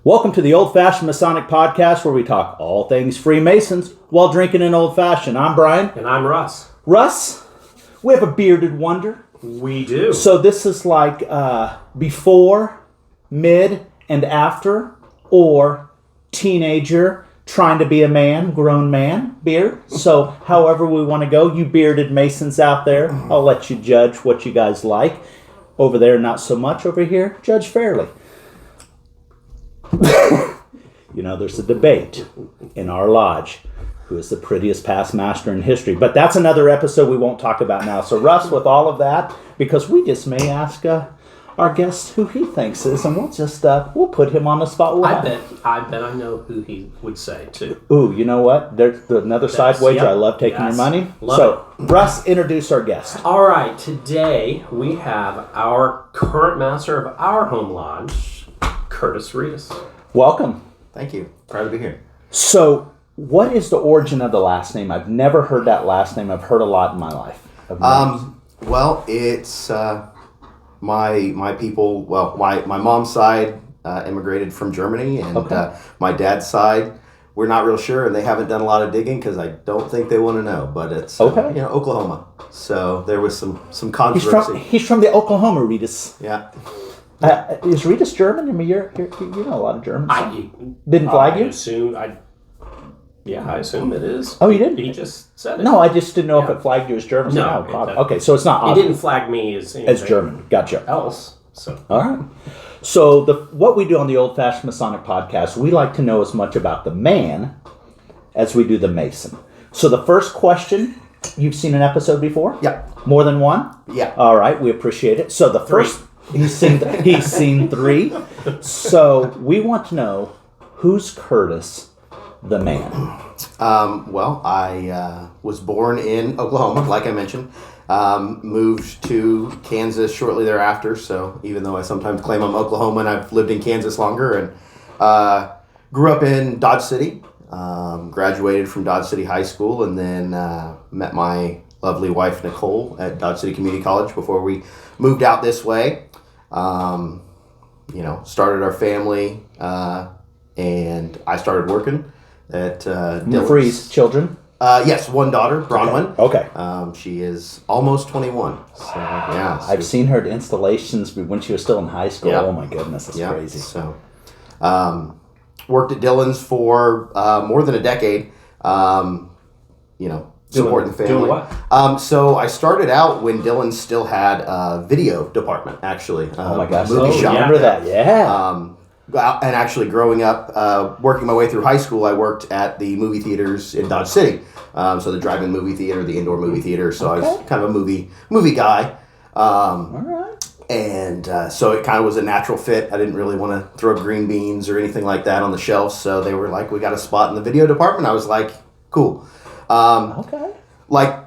Welcome to the Old Fashioned Masonic Podcast, where we talk all things Freemasons while drinking an old fashioned. I'm Brian. And I'm Russ. Russ, we have a bearded wonder. We do. So this is like before, mid, and after, or teenager trying to be a man, grown man, beard. So however we want to go, you bearded Masons out there, I'll let you judge what you guys like. Over there, not so much. Over here, judge fairly. You know, there's a debate in our lodge who is the prettiest past master in history. But that's another episode we won't talk about now. So Russ, with all of that, because we just may ask our guest who he thinks is, and we'll just we'll put him on the spot. I bet I know who he would say too. Ooh, you know what? There's another side wager. Yep. I love taking your money. Love it. Russ, introduce our guest. All right, today we have our current master of our home lodge, Curtis Redus. Welcome. Thank you. Proud to be here. So, what is the origin of the last name? I've never heard that last name. I've heard a lot in my life. Well, it's my people. Well, my mom's side immigrated from Germany, and my dad's side, we're not real sure, and they haven't done a lot of digging because I don't think they want to know. But it's Oklahoma. So there was some controversy. He's from the Oklahoma Redus. Yeah. Is Redus German? I mean, you know a lot of Germans. Didn't flag you? I assume it is. Oh, you did? He just said it. No, I just didn't know if it flagged you as German. No. Okay, so it's not. He didn't flag me as German. Gotcha. Else. So. All right. So what we do on the Old Fashioned Masonic Podcast, we like to know as much about the man as we do the Mason. So the first question, you've seen an episode before? Yeah. More than one? Yeah. All right, we appreciate it. So the first, he's seen 3. So we want to know, who's Curtis, the man? Well, I was born in Oklahoma, like I mentioned. Moved to Kansas shortly thereafter. So even though I sometimes claim I'm Oklahoman, I've lived in Kansas longer, and grew up in Dodge City. Graduated from Dodge City High School, and then met my lovely wife Nicole at Dodge City Community College before we moved out this way. Started our family, and I started working at Freeze children? Yes, one daughter, Bronwyn. Okay. She is almost 21. So, yeah. I've seen her at installations when she was still in high school. Yep. Oh my goodness, that's crazy. So, worked at Dillon's for more than a decade. Supporting the family. Doing what? So I started out when Dillon still had a video department, actually. Oh my gosh. Movie shop. Remember that, yeah. And actually growing up, working my way through high school, I worked at the movie theaters in Dodge City. So the drive-in movie theater, the indoor movie theater. So I was kind of a movie guy. All right. And so it kind of was a natural fit. I didn't really want to throw green beans or anything like that on the shelves. So they were like, we got a spot in the video department. I was like, cool. Like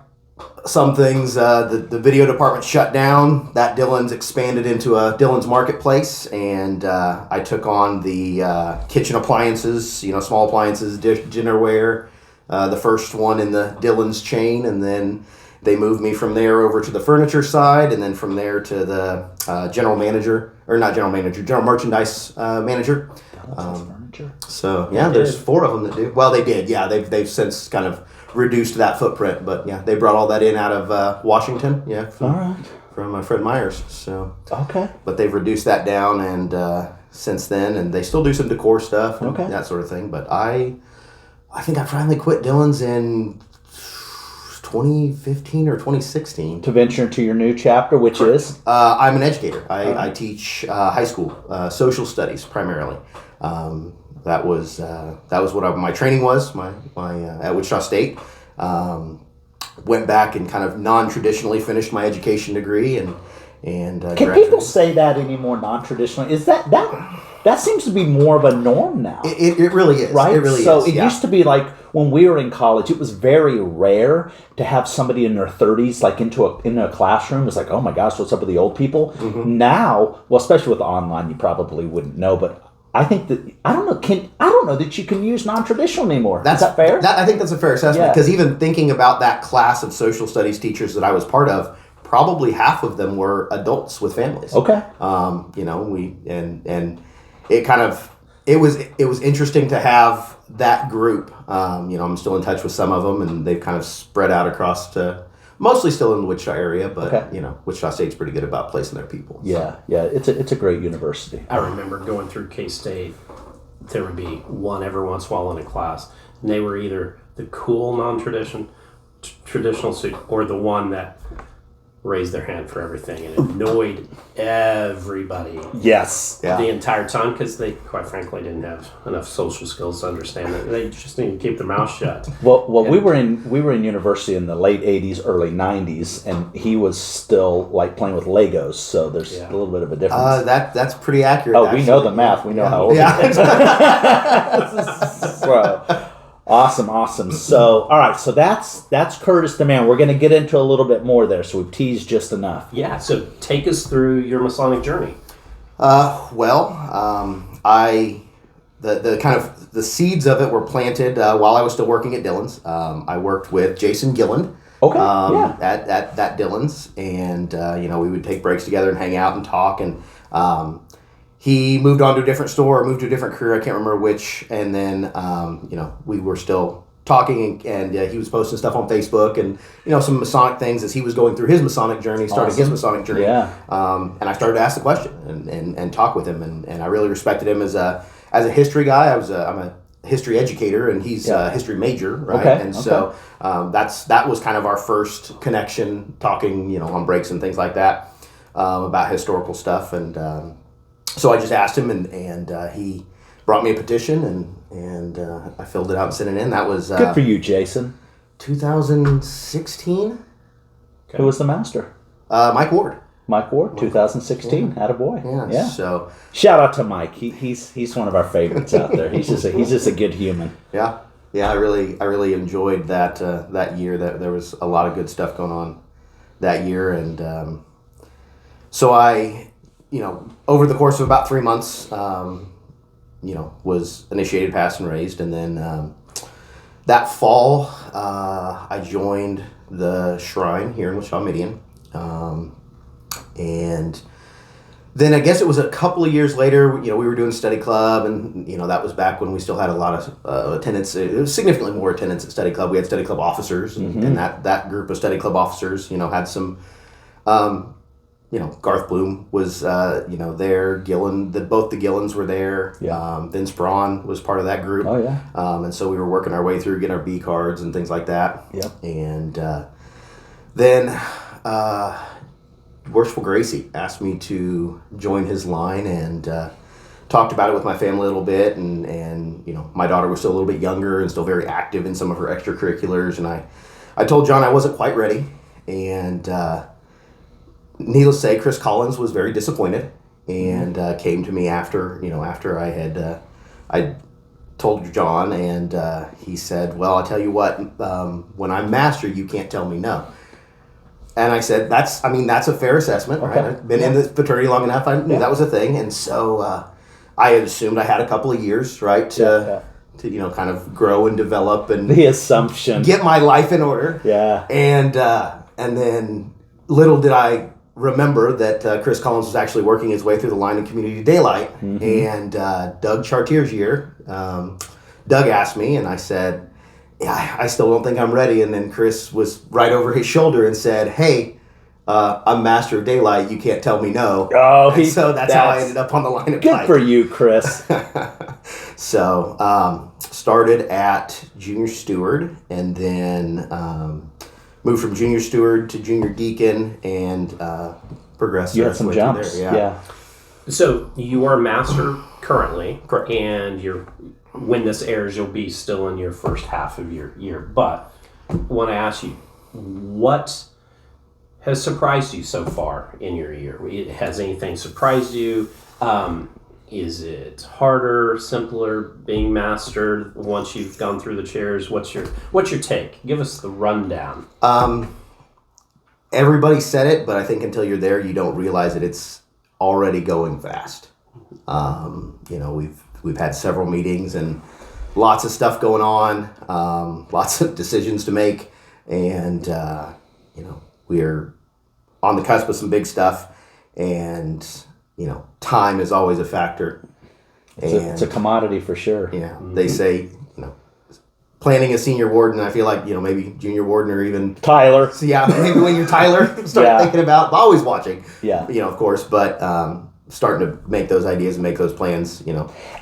some things, the video department shut down. That Dillon's expanded into a Dillon's Marketplace, and I took on the kitchen appliances, small appliances, dinnerware, the first one in the Dillon's chain, and then they moved me from there over to the furniture side, and then from there to the general merchandise manager. So yeah, there's 4 of them that do. Well, they did. Yeah, they've since kind of reduced that footprint, but yeah, they brought all that in out of Washington. Yeah, from Fred Meyers. So but they've reduced that down, and since then, and they still do some decor stuff and that sort of thing. But I think I finally quit Dillon's in 2015 or 2016. To venture into your new chapter, which is? I'm an educater. I teach high school social studies primarily. That was what my training was. My at Wichita State. Went back and kind of non-traditionally finished my education degree and can graduated. People say that anymore? Non-traditionally, is that seems to be more of a norm now? It really is, right? It really is. So it used to be like when we were in college, it was very rare to have somebody in their 30s like in a classroom. It's like, oh my gosh, what's up with the old people? Mm-hmm. Now, well, especially with online, you probably wouldn't know, but I think that I don't know that you can use non-traditional anymore. Is that fair? I think that's a fair assessment, because even thinking about that class of social studies teachers that I was part of, probably half of them were adults with families. Okay. We and it kind of it was interesting to have that group. I'm still in touch with some of them, and they've kind of spread out across to mostly still in the Wichita area, but Wichita State's pretty good about placing their people. Yeah, it's a great university. I remember going through K-State. There would be one every once in a while in a class, and they were either the cool traditional suit or the one that raised their hand for everything and annoyed everybody. Yes. The entire time, because they, quite frankly, didn't have enough social skills to understand it. They just needed to keep their mouth shut. Well, we were in university in the late '80s, early '90s, and he was still like playing with Legos. So there's a little bit of a difference. That's pretty accurate. Oh, we know the math. We know how old. Yeah. Well, awesome. So, all right. So that's Curtis the man. We're going to get into a little bit more there. So we've teased just enough. Yeah. So take us through your Masonic journey. The kind of the seeds of it were planted while I was still working at Dillon's. I worked with Jason Gilland. Okay. At Dillon's, and we would take breaks together and hang out and talk. And he moved on to a different store, moved to a different career. I can't remember which. And then we were still talking, and he was posting stuff on Facebook and some Masonic things as he was going through his Masonic journey, starting his Masonic journey. Yeah. And I started to ask the question and talk with him, and I really respected him as a history guy. I'm a history educator, and he's a history major, right? Okay. And so that was kind of our first connection, talking on breaks and things like that about historical stuff. And so I just asked him, and he brought me a petition, and I filled it out and sent it in. That was good for you, Jason. 2016. Okay. Who was the master? Mike Ward. 2016. Attaboy. Yeah. So shout out to Mike. He's one of our favorites out there. He's just a good human. Yeah. I really enjoyed that year. That there was a lot of good stuff going on that year, and so I, over the course of about 3 months, was initiated, passed, and raised, and then that fall, I joined the Shrine here in Wichita, Michigan. And then I guess it was a couple of years later, we were doing study club, and that was back when we still had a lot of attendance. It was significantly more attendance at study club. We had study club officers, and that group of study club officers, had some, Garth Bloom was, there. Gillen, both the Gillens were there. Yeah. Vince Braun was part of that group. Oh yeah. And so we were working our way through, getting our B cards and things like that. Yep. And then. Worshipful Gracie asked me to join his line, and talked about it with my family a little bit, and my daughter was still a little bit younger and still very active in some of her extracurriculars, and I told John I wasn't quite ready, and needless to say, Chris Collins was very disappointed, and came to me after I had I told John, and he said, "Well, I'll tell you what, when I'm master, you can't tell me no." And I said, that's a fair assessment, right? I've been in this fraternity long enough. I knew that was a thing. And so I had assumed I had a couple of years, right, to kind of grow and develop and the assumption, get my life in order. Yeah. And then little did I remember that Chris Collins was actually working his way through the line of Community Daylight. And Doug Chartier's year, Doug asked me, and I said, yeah, I still don't think I'm ready. And then Chris was right over his shoulder and said, "Hey, I'm Master of Daylight. You can't tell me no." Oh, so that's how I ended up on the line of good Pike. for you, Chris. So started at junior steward, and then moved from junior steward to junior deacon, and progressed. You had some jumps. There. Yeah. So you are master currently, and when this airs, you'll be still in your first half of your year. But I want to ask you, what has surprised you so far in your year? Has anything surprised you? Is it harder, simpler being mastered once you've gone through the chairs? What's your take? Give us the rundown. Everybody said it, but I think until you're there, you don't realize that it's already going fast. We've had several meetings and lots of stuff going on, lots of decisions to make, and we're on the cusp of some big stuff, and time is always a factor. It's a commodity for sure. Yeah, they say, planning a senior warden, I feel like, maybe junior warden or even Tyler. So yeah, maybe when you're Tyler, start thinking about, always watching. Yeah. Of course, but starting to make those ideas and make those plans,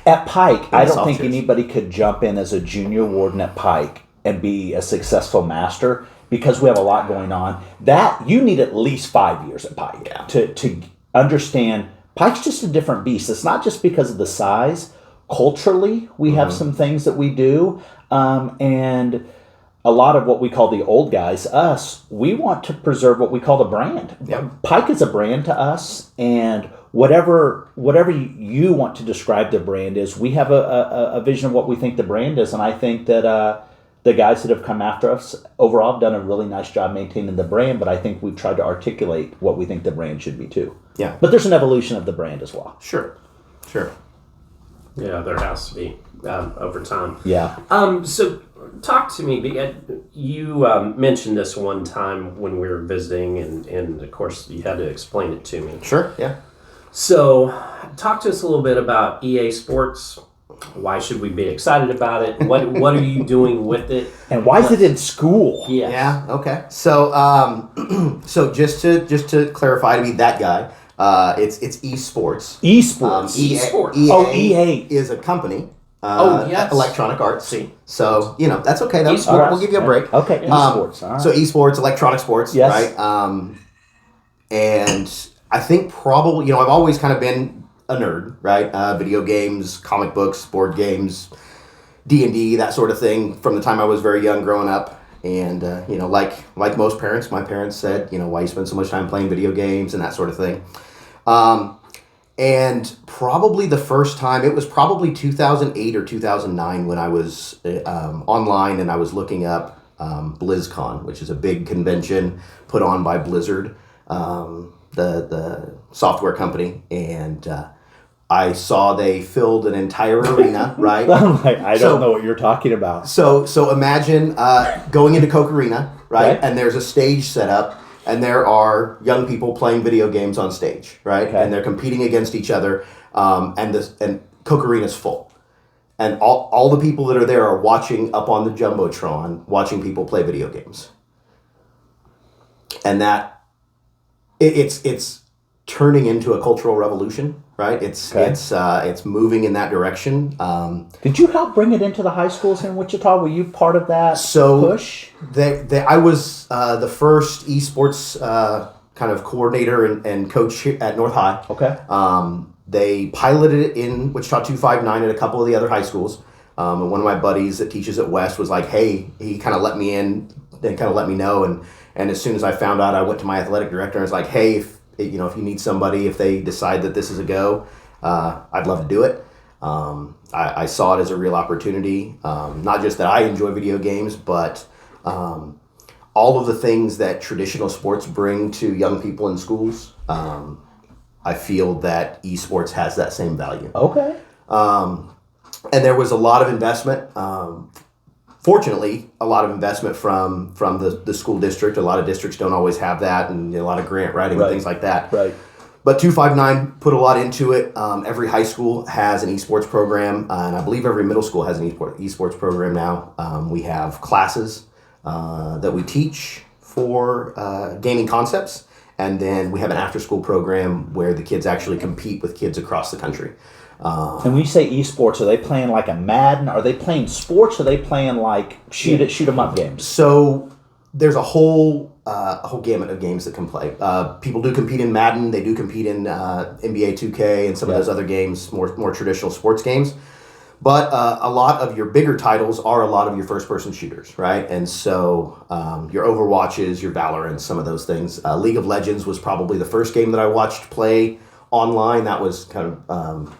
At Pike, I don't soft think chairs. anybody could jump in as a junior warden at Pike and be a successful master because we have a lot going on. That you need at least 5 years at Pike to understand. Pike's just a different beast. It's not just because of the size. Culturally, we have some things that we do. And a lot of what we call the old guys, us, we want to preserve what we call the brand. Yep. Pike is a brand to us, and whatever you want to describe the brand is, we have a vision of what we think the brand is, and I think that the guys that have come after us overall have done a really nice job maintaining the brand, but I think we've tried to articulate what we think the brand should be too. Yeah. But there's an evolution of the brand as well. Sure. Yeah, there has to be over time. Yeah. So talk to me. You mentioned this one time when we were visiting, and of course you had to explain it to me. Sure, yeah. So talk to us a little bit about EA Sports. Why should we be excited about it? What are you doing with it? And why is it in school? Yes. Yeah, okay. So so just to clarify, to be that guy, it's Esports. Esports. Esports. EA. is a company. Yes. Electronic arts. See. So, that's okay. Though. Esports. We'll give you a break. Okay, esports. All right. So esports, electronic sports, Yes. right? And I think probably, I've always kind of been a nerd, right? Video games, comic books, board games, D&D, that sort of thing from the time I was very young growing up. And, like most parents, my parents said, why you spend so much time playing video games and that sort of thing. And probably the first time, it was probably 2008 or 2009 when I was online and I was looking up BlizzCon, which is a big convention put on by Blizzard, the software company. And I saw they filled an entire arena, right? I don't know what you're talking about. So imagine going into Coke Arena, right? Okay. And there's a stage set up, and there are young people playing video games on stage, right? Okay. And they're competing against each other, and Coke Arena's full. And all the people that are there are watching up on the Jumbotron, watching people play video games. And that, it's turning into a cultural revolution, right? It's moving in that direction. Did you help bring it into the high schools in Wichita? Were you part of that push? I was the first esports kind of coordinator and coach at North High. Okay. They piloted it in Wichita 259 at a couple of the other high schools. And one of my buddies that teaches at West was like, hey, he kind of let me in and kind of let me know. And as soon as I found out, I went to my athletic director and was like, hey, if you need somebody, if they decide that this is a go, I'd love to do it. I saw it as a real opportunity. Not just that I enjoy video games, but all of the things that traditional sports bring to young people in schools. I feel that esports has that same value. Okay. And there was a lot of investment. Fortunately, a lot of investment from the school district. A lot of districts don't always have that, and a lot of grant writing and things like that. Right. But 259 put a lot into it. Every high school has an esports program, and I believe every middle school has an esports program now. We have classes that we teach for gaming concepts, and then we have an after-school program where the kids actually compete with kids across the country. And when you say esports, are they playing like a Madden? Are they playing sports? Or are they playing like shoot 'em up games? So there's a whole gamut of games that can play. People do compete in Madden. They do compete in NBA 2K and some of those other games, more traditional sports games. But a lot of your bigger titles are a lot of your first-person shooters, right? And so your Overwatches, your Valorant, some of those things. League of Legends was probably the first game that I watched play online. That was kind of...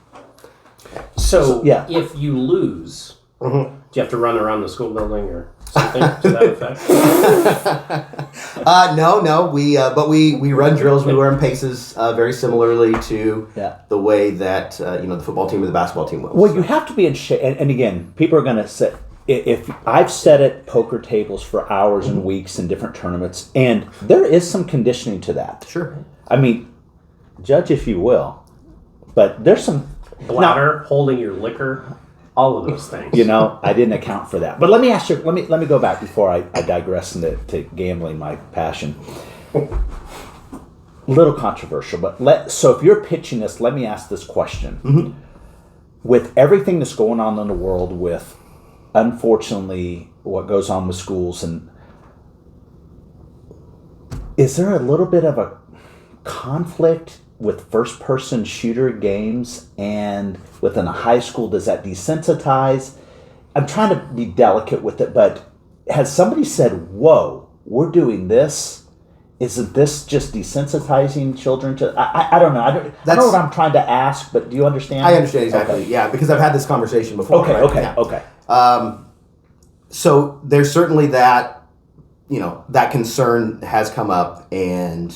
So if you lose, do you have to run around the school building or something to that effect? No. We run drills. We run paces very similarly to the way that the football team or the basketball team will. Well, you have to be in shape. And again, people are going to say, if I've sat at poker tables for hours and weeks in different tournaments, and there is some conditioning to that. Sure. I mean, judge if you will, but there's some. bladder, holding your liquor, all of those things. I didn't account for that. But let me ask you. Let me go back before I digress into gambling, my passion. Little controversial, but so if you're pitching this, let me ask this question. Mm-hmm. With everything that's going on in the world, with unfortunately what goes on with schools, and is there a little bit of a conflict with first-person shooter games, and within a high school, does that desensitize? I'm trying to be delicate with it, but has somebody said, "Whoa, we're doing this"? Isn't this just desensitizing children to? I don't know. I don't know what I'm trying to ask, but do you understand? I understand exactly. Okay. Yeah, because I've had this conversation before. Okay. Right? Okay. Yeah. Okay. So there's certainly that, that concern has come up, and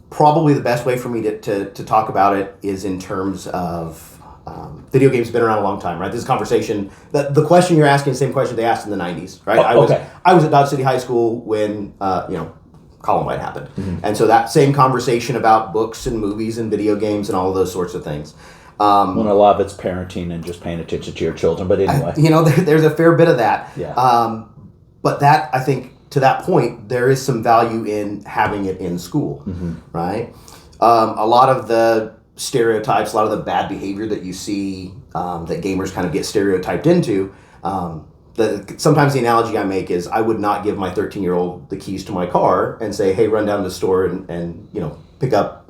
probably the best way for me to talk about it is in terms of video games have been around a long time, right? This conversation, the question you're asking is the same question they asked in the 90s, right? I was at Dodge City High School when, Columbine happened. Mm-hmm. And so that same conversation about books and movies and video games and all of those sorts of things. When a lot of it's parenting and just paying attention to your children, but anyway. There's a fair bit of that. Yeah. But that, I think, to that point, there is some value in having it in school, mm-hmm. right? A lot of the stereotypes, a lot of the bad behavior that you see that gamers kind of get stereotyped into. Sometimes the analogy I make is I would not give my 13-year-old the keys to my car and say, "Hey, run down to the store and pick up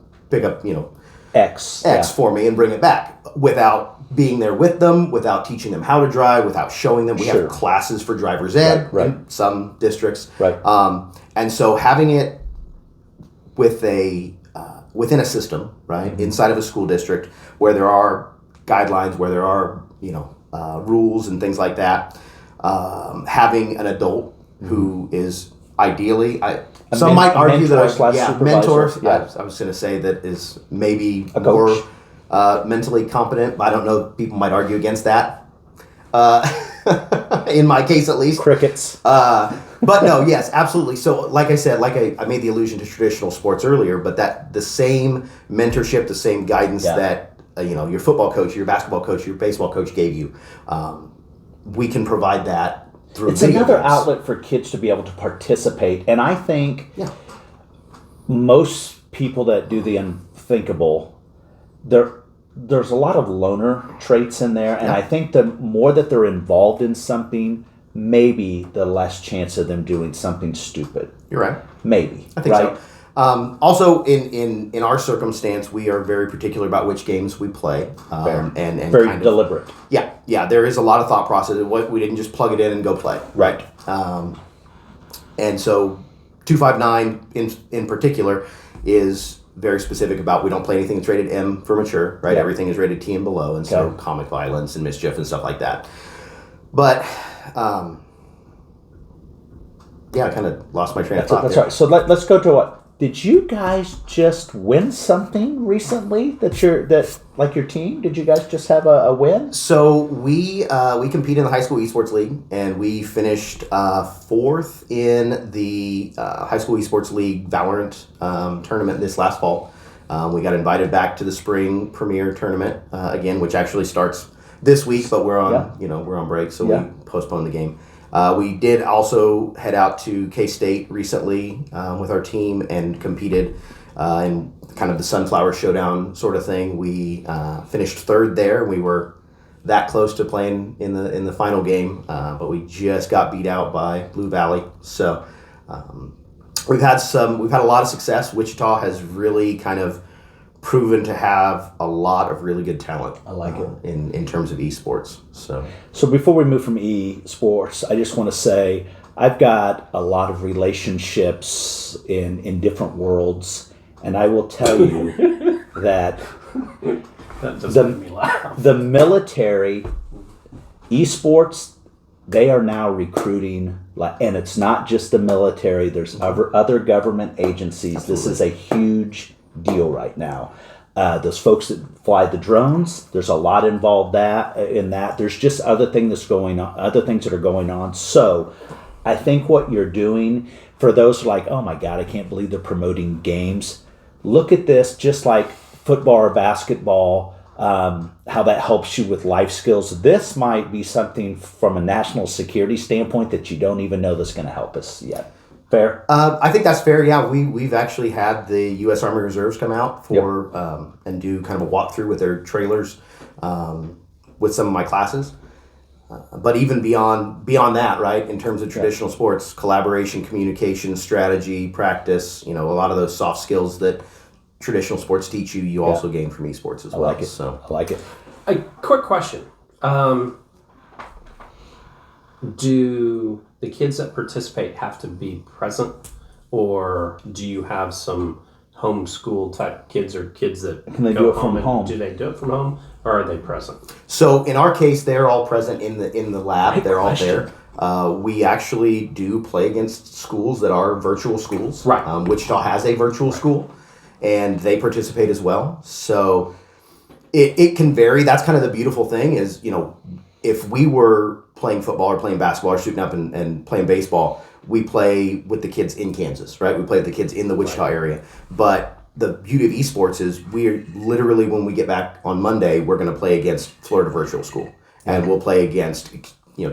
X for me and bring it back," without being there with them, without teaching them how to drive, without showing them. We have classes for driver's ed in some districts, right? And so having it with within a system, right, mm-hmm. inside of a school district where there are guidelines, where there are rules and things like that, having an adult mm-hmm. who is ideally, some might argue that mentor. Yeah. I was going to say that is maybe more mentally competent, but I don't know. People might argue against that. In my case, at least, crickets. But no, yes, absolutely. So, like I said, I made the allusion to traditional sports earlier, but that the same mentorship, the same guidance that your football coach, your basketball coach, your baseball coach gave you, we can provide that through. It's another outlet for kids to be able to participate, and I think most people that do the unthinkable, there's a lot of loner traits in there, and I think the more that they're involved in something, maybe the less chance of them doing something stupid. You're right. Maybe. I think so. Also, in our circumstance, we are very particular about which games we play, and very kind of deliberate. Yeah. There is a lot of thought process. We didn't just plug it in and go play. Right. And so, 259 in particular is very specific about we don't play anything that's rated M for mature. Right. Yeah. Everything is rated T and below, and so comic violence and mischief and stuff like that. But I kind of lost my train of thought. That's right. So let's go to what. Did you guys just win something recently? Your team? Did you guys just have a win? So we compete in the high school esports league, and we finished fourth in the high school esports league Valorant tournament this last fall. We got invited back to the spring premier tournament again, which actually starts this week, but we're on we're on break, so we postponed the game. We did also head out to K-State recently with our team and competed in kind of the Sunflower Showdown sort of thing. We finished third there. We were that close to playing in the final game, but we just got beat out by Blue Valley. So we've had a lot of success. Wichita has really kind of proven to have a lot of really good talent. I like it in terms of esports. So before we move from esports, I just want to say I've got a lot of relationships in different worlds, and I will tell you that the military esports, they are now recruiting, and it's not just the military. There's other government agencies. Absolutely. This is a huge deal right now. Those folks that fly the drones, there's a lot involved in that. There's just other things that are going on. So I think what you're doing, for those like, oh my God, I can't believe they're promoting games. Look at this, just like football or basketball, how that helps you with life skills. This might be something from a national security standpoint that you don't even know that's going to help us yet. Fair? I think that's fair. Yeah, we've actually had the U.S. Army Reserves come out for and do kind of a walkthrough with their trailers with some of my classes. But even beyond that, right, in terms of traditional sports, collaboration, communication, strategy, practice, a lot of those soft skills that traditional sports teach you, you also gain from esports as well. I like it. So I like it. A quick question. Do the kids that participate have to be present, or do you have some homeschool type kids or kids that Can they do it from home? Do they do it from home, or are they present? So in our case, they're all present in the lab. Great they're question. all there. We actually do play against schools that are virtual schools. Right. Wichita has a virtual school, and they participate as well. So it can vary. That's kind of the beautiful thing is, if we were playing football or playing basketball or shooting up and playing baseball, we play with the kids in Kansas, right? We play with the kids in the Wichita area. But the beauty of esports is we're literally, when we get back on Monday, we're going to play against Florida Virtual School. And we'll play against,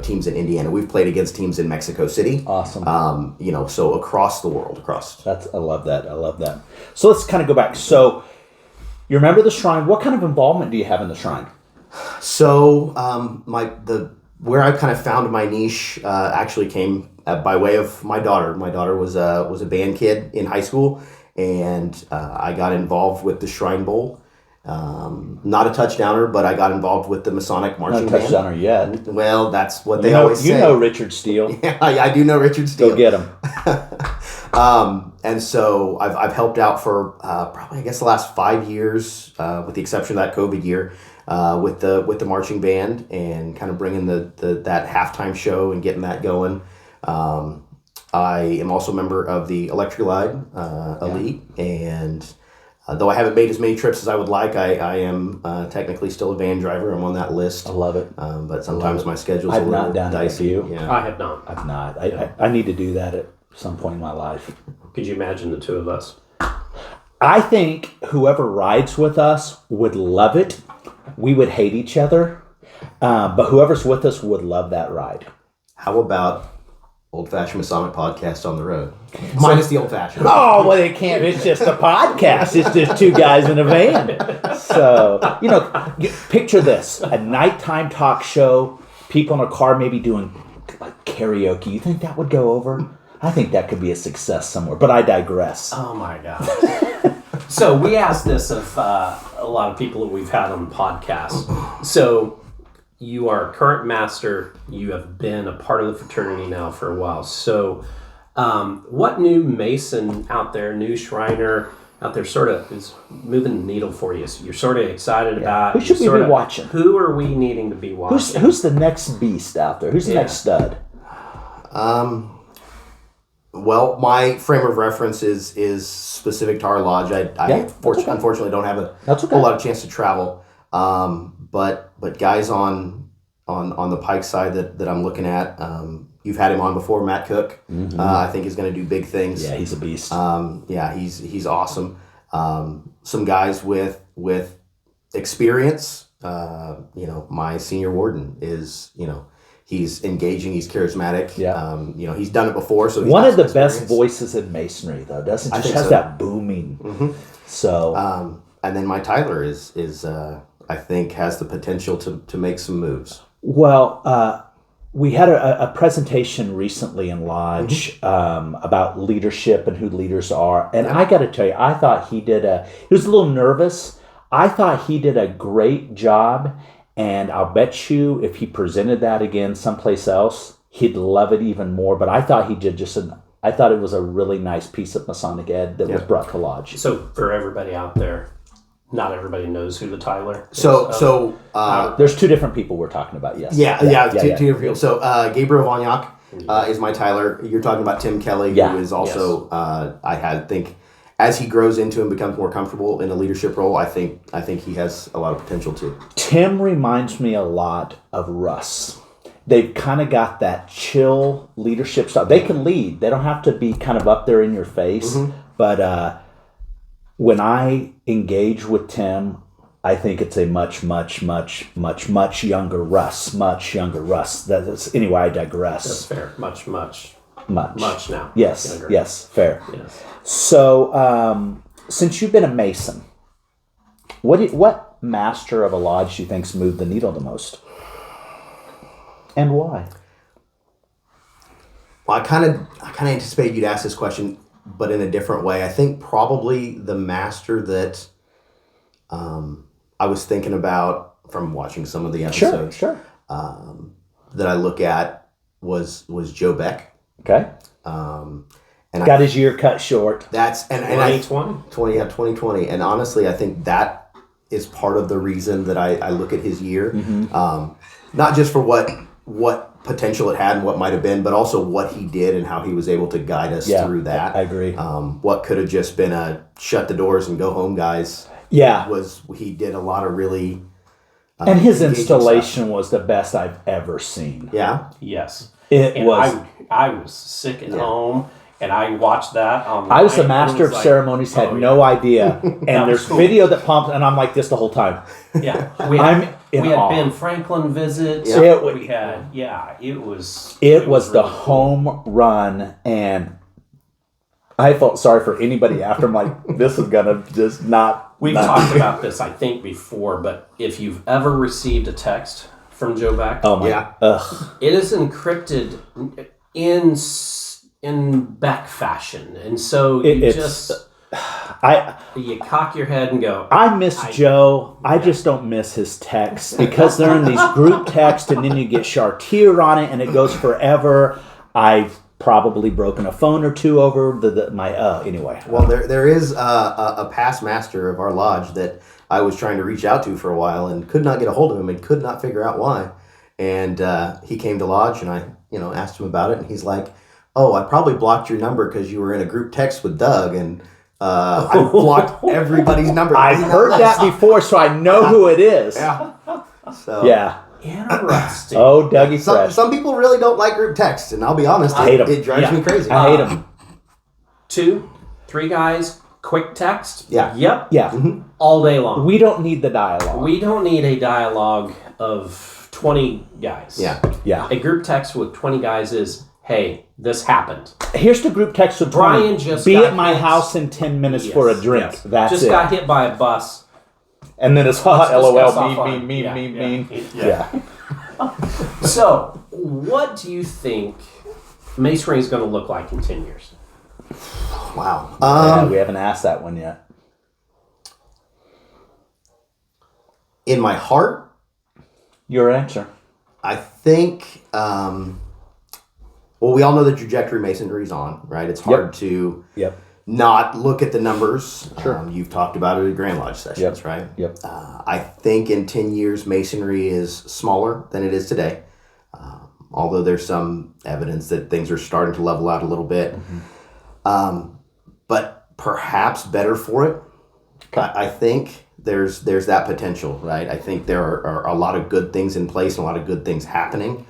teams in Indiana. We've played against teams in Mexico City. Awesome. So across the world, I love that. So let's kind of go back. So you remember the shrine. What kind of involvement do you have in the shrine? So where I kind of found my niche actually came by way of my daughter. My daughter was a band kid in high school, and I got involved with the Shrine Bowl. Not a touchdowner, but I got involved with the Masonic marching band. Not a touchdowner yet. Well, that's what they always say. You know Richard Steele. Yeah, I do know Richard Steele. Go get him. And so I've helped out for probably, I guess, the last 5 years, with the exception of that COVID year, with the marching band and kind of bringing that halftime show and getting that going. I am also a member of the Electrolyte Elite, and though I haven't made as many trips as I would like, I am technically still a van driver. I'm on that list. I love it. But sometimes my schedule's I've a little not done that. dicey. You? Yeah. I have not. I've not. I need to do that at some point in my life. Could you imagine the two of us? I think whoever rides with us would love it. We would hate each other, but whoever's with us would love that ride. How about old-fashioned Masonic podcast on the road? Minus the old-fashioned. Oh, well, it can't. It's just a podcast. It's just two guys in a van. So, picture this. A nighttime talk show, people in a car maybe doing like karaoke. You think that would go over? I think that could be a success somewhere, but I digress. Oh my God. So we asked this of a lot of people that we've had on the podcast. So you are a current master. You have been a part of the fraternity now for a while. So what new Mason out there, new Shriner out there sort of is moving the needle for you? So you're sort of excited about. Who should we be watching? Who are we needing to be watching? Who's the next beast out there? Who's the next stud? Well, my frame of reference is specific to our lodge. I unfortunately don't have a whole lot of chance to travel. But guys on the Pike side that I'm looking at, you've had him on before, Matt Cook. Mm-hmm. I think he's going to do big things. Yeah, he's a beast. He's awesome. Some guys with experience. My senior warden is, he's engaging. He's charismatic. Yeah. He's done it before. So one of the best voices in Masonry, though, doesn't just has that booming. Mm-hmm. So, and then my Tyler is I think has the potential to make some moves. Well, we had a presentation recently in Lodge about leadership and who leaders are, and I got to tell you, I thought he was a little nervous. I thought he did a great job. And I'll bet you if he presented that again someplace else, he'd love it even more. But I thought he did I thought it was a really nice piece of Masonic ed that was brought to Lodge. So for everybody out there, not everybody knows who the Tyler is. So there's two different people we're talking about, yes. Two different people. So Gabriel Vonyak is my Tyler. You're talking about Tim Kelly, who is also, I think, as he grows into and becomes more comfortable in a leadership role, I think he has a lot of potential too. Tim reminds me a lot of Russ. They've kind of got that chill leadership style. They can lead. They don't have to be kind of up there in your face. Mm-hmm. But when I engage with Tim, I think it's a much younger Russ. Anyway, I digress. That's fair. Much now. Yes, Younger. yes, fair. Yes. So, since you've been a Mason, what master of a lodge do you think's moved the needle the most, and why? Well, I kind of anticipated you'd ask this question, but in a different way. I think probably the master that I was thinking about from watching some of the episodes Sure. That I look at was Joe Beck. Okay. And Got his year cut short. That's and 2020. 2020. And honestly, I think that is part of the reason that I look at his year, not just for what potential it had and what might have been, but also what he did and how he was able to guide us through that. I agree. What could have just been a shut the doors and go home, guys. Yeah. He did a lot of really. And his installation was the best I've ever seen. Yeah. Yes. It was. I was sick at home, and I watched that online. I was the master of ceremonies, had no idea. And there's cool. video that pumped, and I'm like this the whole time. Yeah. We had Ben Franklin visit. Yeah. It was the really home run, and I felt sorry for anybody after. I'm like, this is gonna just not. We've talked about this, I think, before, but if you've ever received a text from Joe Beck, Oh my! Yeah. Ugh. it is encrypted in Beck fashion, and so you cock your head and go. I miss Joe. I just don't miss his texts because they're in these group texts, and then you get Chartier on it, and it goes forever. I've probably broken a phone or two over anyway. Well, there is a past master of our lodge that I was trying to reach out to for a while and could not get a hold of him and could not figure out why. And he came to lodge and I asked him about it, and he's like, "Oh, I probably blocked your number because you were in a group text with Doug, and I blocked everybody's number." I've heard that before, so I know who it is. Yeah. So Yeah. Interesting. Oh, Dougie Fresh. some people really don't like group text, and I'll be honest, I hate 'em. it drives me crazy. I hate him. 2, 3 guys, quick text. Yeah. Yep. Yeah. All day long. We don't need the dialogue. We don't need a dialogue of 20 guys. Yeah. Yeah. A group text with 20 guys is, hey, this happened. Here's the group text with Brian 20. just Be got at my hit. house in 10 minutes for a drink. Yes. That's just it. got hit by a bus. And then it's Let's discuss LOL, offline. mean. Yeah. Yeah. So, what do you think Masonry is going to look like in 10 years? Wow. We haven't asked that one yet. In my heart, Your answer. I think, well, we all know the trajectory Masonry's on, right? It's hard to not look at the numbers. Sure. You've talked about it at Grand Lodge sessions, right? Yep. I think in 10 years, Masonry is smaller than it is today. Although there's some evidence that things are starting to level out a little bit. But perhaps better for it. I think there's that potential, right? I think there are a lot of good things in place and a lot of good things happening.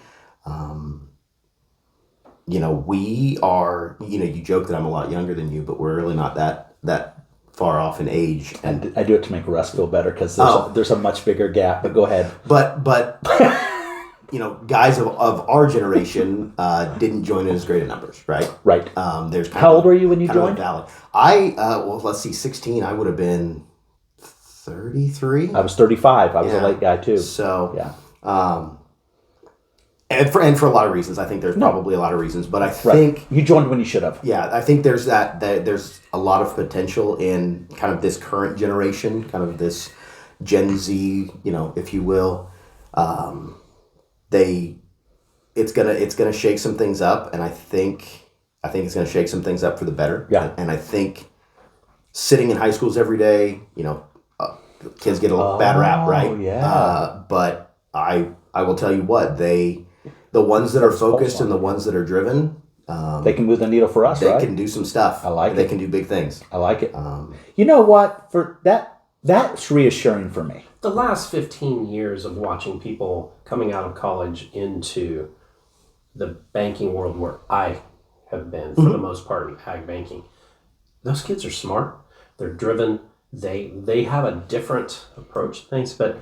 We are, you joke that I'm a lot younger than you, but we're really not that far off in age. And I do it to make Russ feel better because there's a much bigger gap, but go ahead. But guys of our generation didn't join in as great in numbers, right? Right. There's How old were you when you joined? Let's see, 16. I would have been 33. I was 35. I was a late guy too. So yeah. And for a lot of reasons, I think there's probably a lot of reasons, but I think you joined when you should have. Yeah, I think there's that there's a lot of potential in kind of this current generation, kind of this Gen Z, if you will. It's gonna shake some things up, and I think it's gonna shake some things up for the better. Yeah. And I think sitting in high schools every day, kids get a bad rap, right? Yeah. But I will tell you what, the ones that are focused and the ones that are driven, they can move the needle for us, they right? can do some stuff. I like They it. can do big things. I like it. You know what? For that's reassuring for me. The last 15 years of watching people coming out of college into the banking world where I have been, for the most part, in ag banking, those kids are smart. They're driven. They have a different approach to things, but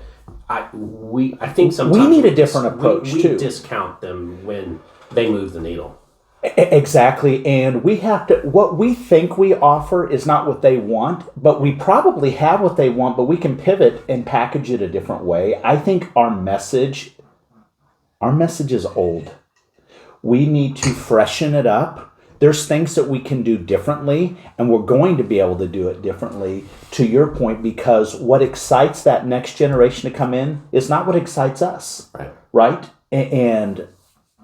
I think sometimes we need a different approach we too. discount them when they move the needle. Exactly, and we have to. What we think we offer is not what they want, but we probably have what they want. But we can pivot and package it a different way. I think our message is old. We need to freshen it up. There's things that we can do differently, and we're going to be able to do it differently, to your point, because what excites that next generation to come in is not what excites us. Right? And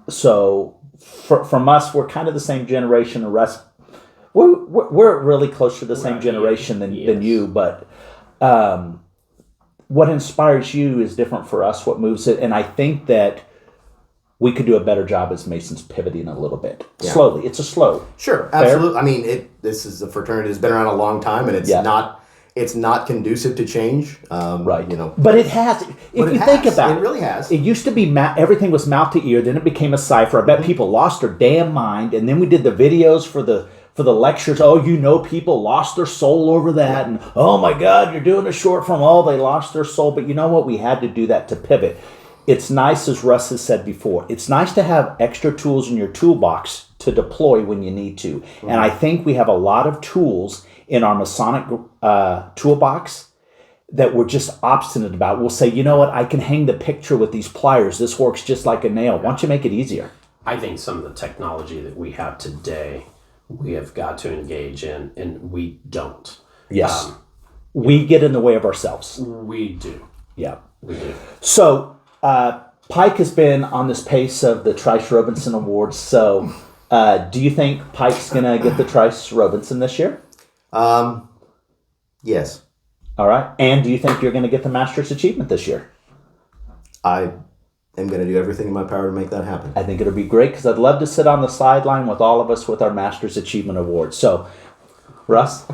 so from us, we're kind of the same generation. The rest, we're really close to the same generation than you, but what inspires you is different for us, what moves it. And I think that we could do a better job as Masons pivoting a little bit. Slowly. It's a slow. Sure, absolutely. I mean, this is a fraternity that's been around a long time, and it's not conducive to change. Right. You know. But it has. If you think about it. It really has. It used to be everything was mouth to ear, then it became a cipher. I bet people lost their damn mind, and then we did the videos for the lectures. Oh, people lost their soul over that, and oh my God, you're doing a short form. Oh, they lost their soul. But you know what? We had to do that to pivot. It's nice, as Russ has said before, it's nice to have extra tools in your toolbox to deploy when you need to. Mm-hmm. And I think we have a lot of tools in our Masonic toolbox that we're just obstinate about. We'll say, you know what, I can hang the picture with these pliers. This works just like a nail. Why don't you make it easier? I think some of the technology that we have today, we have got to engage in, and we don't. Yes. We get in the way of ourselves. We do. Yeah. We do. So, Pike has been on this pace of the Trice Robinson Awards. So, do you think Pike's going to get the Trice Robinson this year? Yes. All right. And do you think you're going to get the Master's Achievement this year? I am going to do everything in my power to make that happen. I think it'll be great because I'd love to sit on the sideline with all of us with our Master's Achievement Award. So, Russ?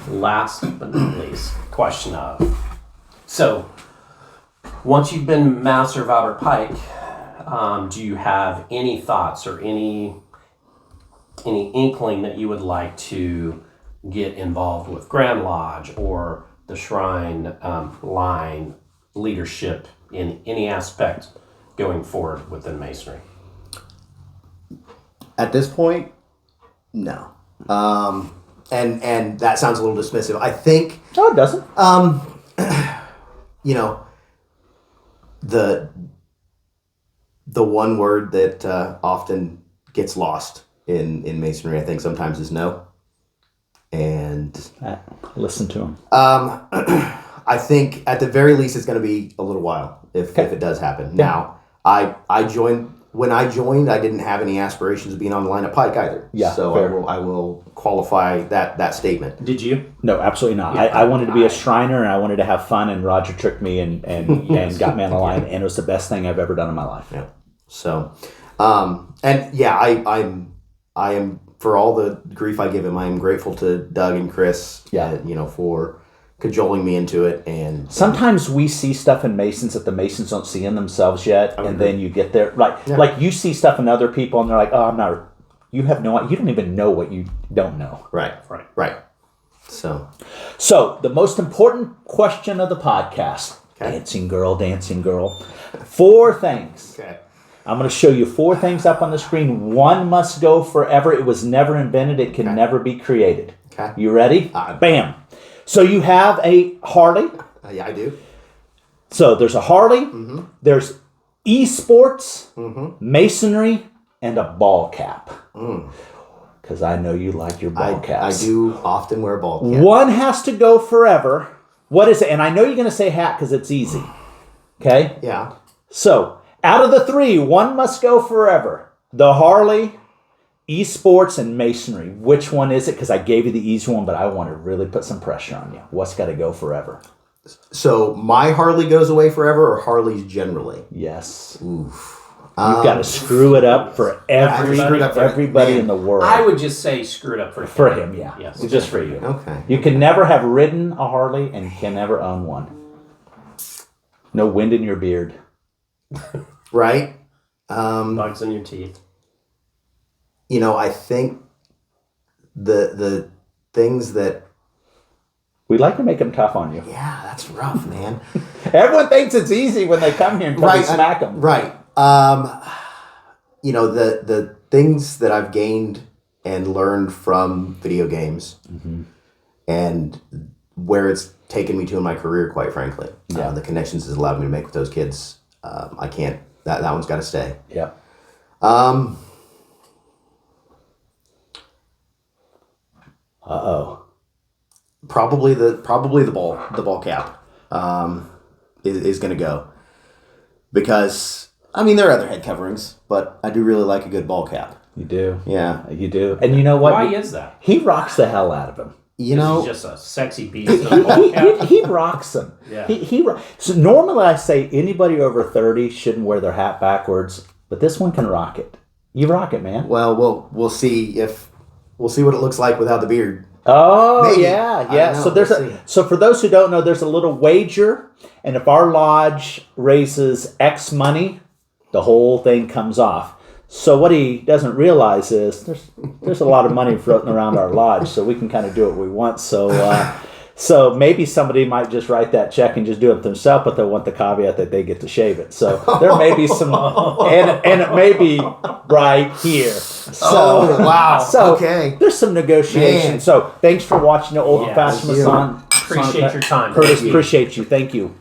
Last but not least, question of. So, once you've been Master of Outer Pike, do you have any thoughts or any inkling that you would like to get involved with Grand Lodge or the Shrine line leadership in any aspect going forward within Masonry? At this point, no. And that sounds a little dismissive. I think... No, it doesn't. The one word that often gets lost in Masonry, I think sometimes is no. And listen to him. I think at the very least it's going to be a little while if it does happen. Yeah. Now, I joined. When I joined, I didn't have any aspirations of being on the line at Pike either. Yeah, so fair. I will qualify that statement. Did you? No, absolutely not. Yeah, I wanted to be a Shriner, and I wanted to have fun, and Roger tricked me and got me on the line, and it was the best thing I've ever done in my life. Yeah. So, and yeah, I am, for all the grief I give him, I am grateful to Doug and Chris, for cajoling me into it. And sometimes we see stuff in Masons that the Masons don't see in themselves yet, and then you get there, like you see stuff in other people, and they're like, "Oh, I'm not." You have you don't even know what you don't know. Right. So the most important question of the podcast, dancing girl, 4 things. Okay. I'm going to show you 4 things up on the screen. One must go forever. It was never invented. It can never be created. Okay. You ready? Bam. So you have a Harley. Yeah, I do. So there's a Harley. Mm-hmm. There's Esports, mm-hmm. Masonry, and a ball cap. Because I know you like your ball caps. I do often wear ball caps. One has to go forever. What is it? And I know you're going to say hat because it's easy. Okay? Yeah. So, out of the 3, one must go forever. The Harley, Esports, and Masonry. Which one is it? Because I gave you the easy one, but I want to really put some pressure on you. What's got to go forever? So, my Harley goes away forever, or Harleys generally? Yes. Oof. You've got to screw it up for everybody in the world. I would just say screw it up for him. For him, yeah. Yes. Just for you. Okay. You can never have ridden a Harley and can never own one. No wind in your beard. Right? Bugs in your teeth. I think the things that. We like to make them tough on you. Yeah, that's rough, man. Everyone thinks it's easy when they come here and we smack them. Right. You know, the things that I've gained and learned from video games, and where it's taken me to in my career, quite frankly. Yeah. The connections it's allowed me to make with those kids. I can't. That one's got to stay. Yeah. Uh-oh. Probably the ball cap is going to go, because I mean there are other head coverings, but I do really like a good ball cap. You do. Yeah, You do. And you know what? Why is that? He rocks the hell out of him. You know, He's just a sexy beast. Of a ball cap. He rocks them. Yeah. So normally I say anybody over 30 shouldn't wear their hat backwards, but this one can rock it. You rock it, man. well we'll see what it looks like without the beard. Oh, Maybe. yeah. I don't know. So so for those who don't know, there's a little wager, and if our lodge raises X money, the whole thing comes off. So what he doesn't realize is there's a lot of money floating around our lodge, so we can kind of do what we want. So maybe somebody might just write that check and just do it themselves, but they'll want the caveat that they get to shave it. So there may be some, and it may be right here. So, wow. So Okay. there's some negotiation. Man. So thanks for watching the Old Fashioned thank you. Masonic. Appreciate your time. Curtis, Thank you. appreciate you. Thank you.